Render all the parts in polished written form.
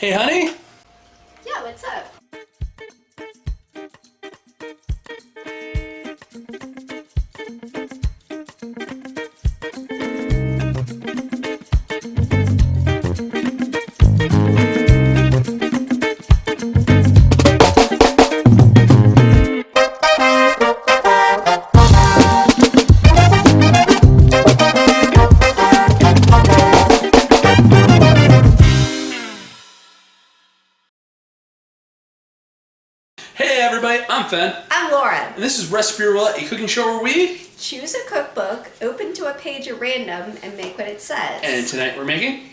Hey, honey. Yeah, what's up? Hey, everybody. I'm Fen. I'm Laura. And this is Recipe Roulette, a cooking show where we... Choose a cookbook, open to a page at random, and make what it says. And tonight we're making...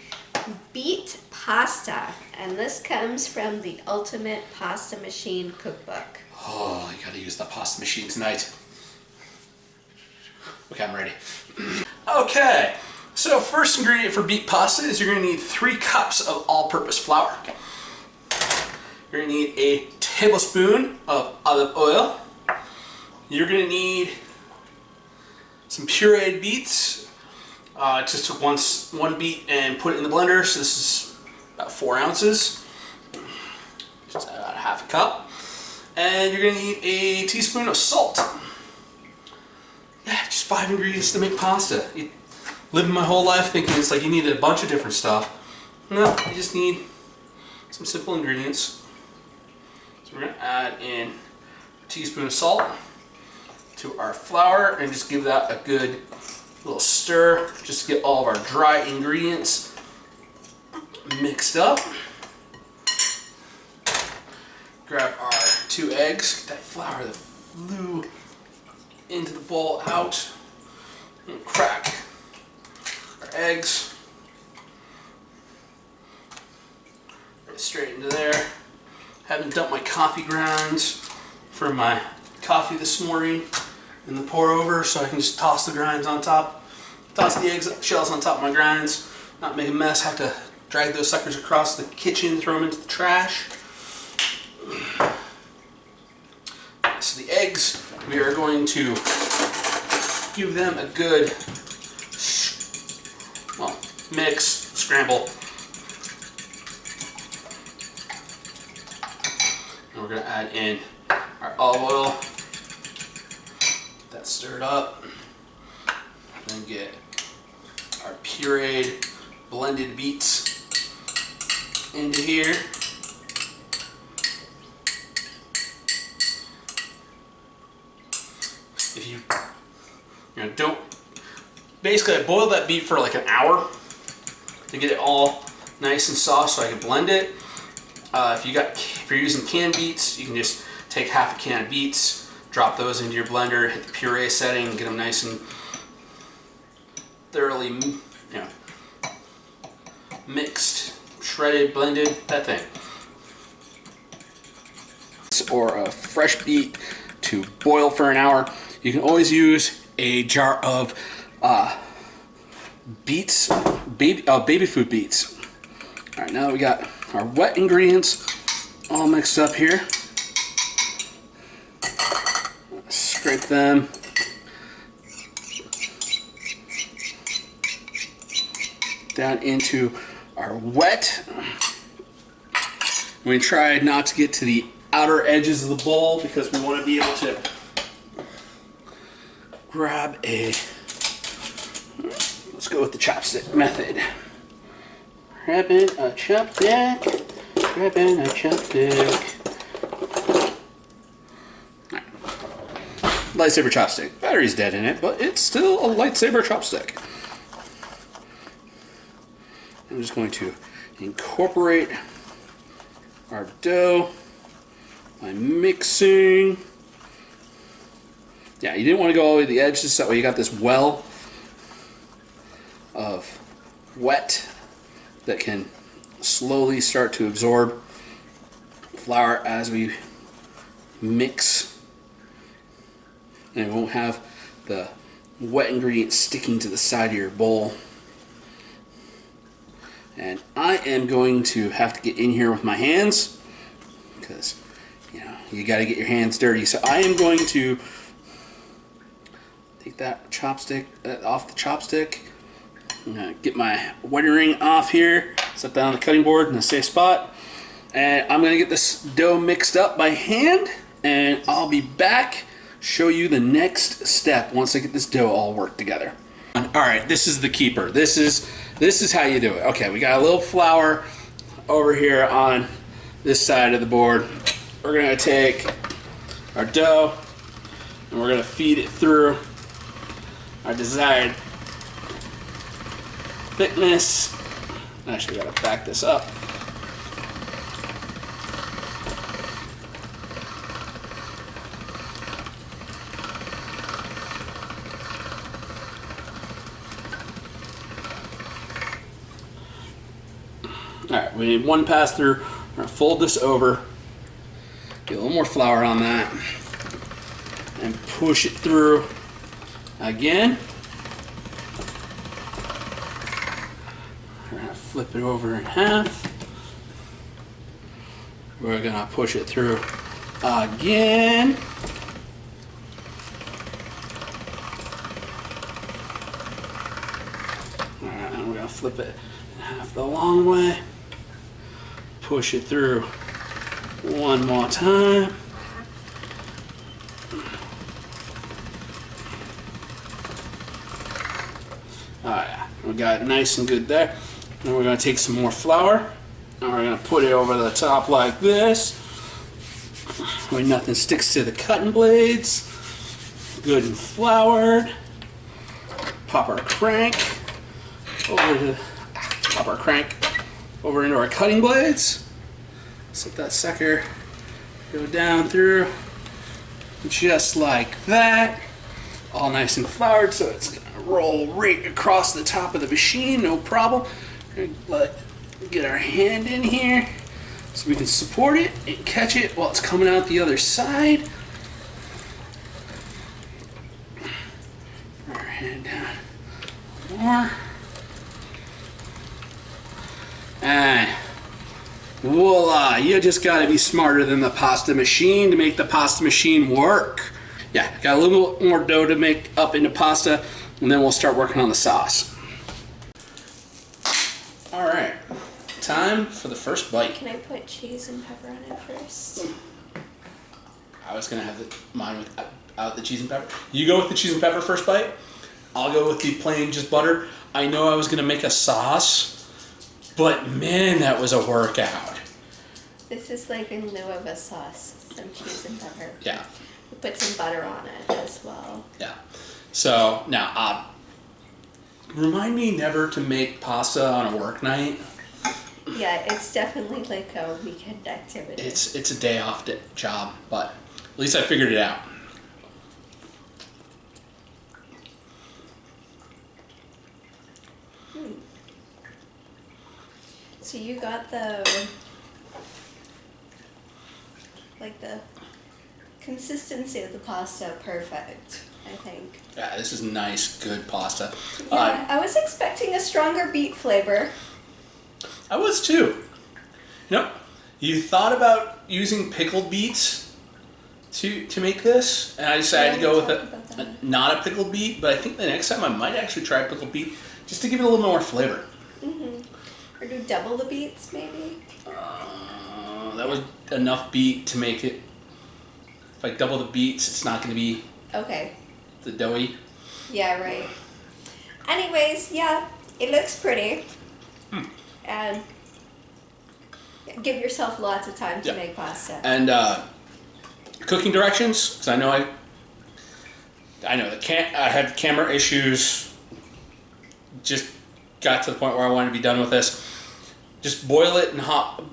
Beet pasta. And this comes from the Ultimate Pasta Machine Cookbook. Oh, you gotta use the pasta machine tonight. Okay, I'm ready. Okay, so first ingredient for beet pasta is you're gonna need 3 cups of all-purpose flour. You're gonna need a tablespoon of olive oil. You're gonna need some pureed beets. Just took one beet and put it in the blender, so this is about 4 ounces. Just about a half a cup. And you're gonna need a teaspoon of salt. Yeah, just 5 ingredients to make pasta. Living my whole life thinking it's like you need a bunch of different stuff. No, you just need some simple ingredients. So we're going to add in a teaspoon of salt to our flour and just give that a good little stir just to get all of our dry ingredients mixed up. Grab our 2 eggs, get that flour that flew into the bowl out, and crack our eggs right straight into there. Haven't dumped my coffee grinds for my coffee this morning in the pour over, so I can just toss the grinds on top. Toss the eggs shells on top of my grinds, not make a mess, have to drag those suckers across the kitchen, throw them into the trash. So the eggs, we are going to give them a good mix, scramble. And we're going to add in our olive oil. Get that stirred up. Then get our pureed blended beets into here. If you don't, basically I boiled that beet for like an hour to get it all nice and soft so I can blend it. If you're using canned beets, you can just take half a can of beets, drop those into your blender, hit the puree setting, get them nice and thoroughly, mixed, shredded, blended, that thing. Or a fresh beet to boil for an hour. You can always use a jar of beets, baby food beets. All right, now that we got our wet ingredients all mixed up here, scrape them. Down into our wet. We tried not to get to the outer edges of the bowl because we want to be able to grab let's go with the chopstick method. Grabbing a chopstick, grabbing a chopstick. Right. Lightsaber chopstick. Battery's dead in it, but it's still a lightsaber chopstick. I'm just going to incorporate our dough by mixing. Yeah, you didn't want to go all the way to the edge, just that way you got this well of wet that can slowly start to absorb flour as we mix. And it won't have the wet ingredients sticking to the side of your bowl. And I am going to have to get in here with my hands because, you got to get your hands dirty. So I am going to take that chopstick off the chopstick. I'm going to get my wedding ring off here, set that on the cutting board in a safe spot. And I'm gonna get this dough mixed up by hand, and I'll be back, show you the next step once I get this dough all worked together. All right, this is the keeper. This is how you do it. Okay, we got a little flour over here on this side of the board. We're gonna take our dough and we're gonna feed it through our desired thickness. Actually, gotta back this up. Alright, we need one pass through. We're going to fold this over, get a little more flour on that, and push it through again. We're going to flip it over in half. We're going to push it through again. Alright, and we're going to flip it in half the long way. Push it through one more time. Alright, we got it nice and good there. Now we're going to take some more flour and we're going to put it over the top like this, where nothing sticks to the cutting blades. Good and floured. Pop our crank over into our cutting blades. Let that sucker go down through just like that. All nice and floured, so it's gonna roll right across the top of the machine, no problem. Get our hand in here so we can support it and catch it while it's coming out the other side. Put our hand down more. And voila, you just gotta be smarter than the pasta machine to make the pasta machine work. Yeah, got a little bit more dough to make up into pasta, and then we'll start working on the sauce. All right, time for the first bite. Can I put cheese and pepper on it first? I was gonna have mine without the cheese and pepper. You go with the cheese and pepper first bite. I'll go with the plain just butter. I know I was gonna make a sauce, but man, that was a workout. This is like in lieu of a sauce, some cheese and pepper. Yeah. We put some butter on it as well. Yeah. So now, remind me never to make pasta on a work night. Yeah, it's definitely like a weekend activity. It's a day off job, but at least I figured it out. So you got the consistency of the pasta perfect, I think. Yeah, this is nice, good pasta. Yeah, I was expecting a stronger beet flavor. I was too. You thought about using pickled beets to make this, and I decided to go with not a pickled beet, but I think the next time I might actually try a pickled beet just to give it a little more flavor. Mm-hmm. Or do double the beets, maybe? That was enough beet to make it. If I double the beets, it's not going to be the doughy. Yeah, right. Anyways, yeah, it looks pretty. And give yourself lots of time to make pasta. And cooking directions, because I know I had camera issues. Just got to the point where I wanted to be done with this. Just boil it and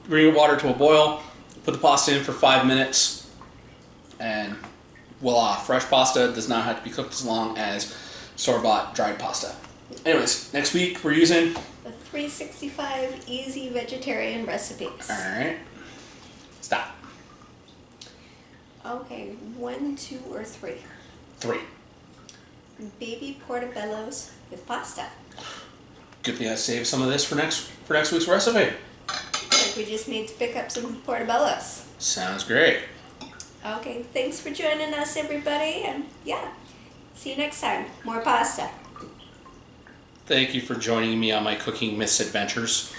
bring your water to a boil. Put the pasta in for 5 minutes, and voila! Fresh pasta does not have to be cooked as long as store-bought dried pasta. Anyways, next week we're using the 365 easy vegetarian recipes. All right. Stop. Okay, 1, 2, or 3. 3. Baby portobellos with pasta. Good thing I saved some of this for next week's recipe. Like we just need to pick up some portobellos. Sounds great. Okay, thanks for joining us, everybody, and yeah, see you next time. More pasta. Thank you for joining me on my cooking misadventures.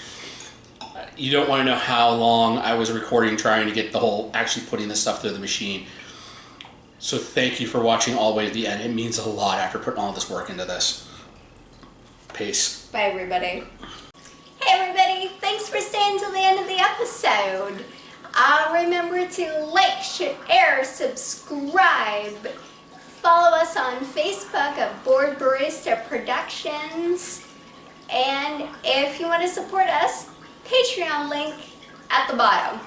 you don't want to know how long I was recording trying to get the whole, actually putting this stuff through the machine. So thank you for watching all the way to the end. It means a lot after putting all this work into this. Peace. Bye, everybody. Hey, everybody. Thanks for staying till the end of the episode. Remember to like, share, subscribe. Follow us on Facebook at Board Barista Productions. And if you want to support us, Patreon link at the bottom.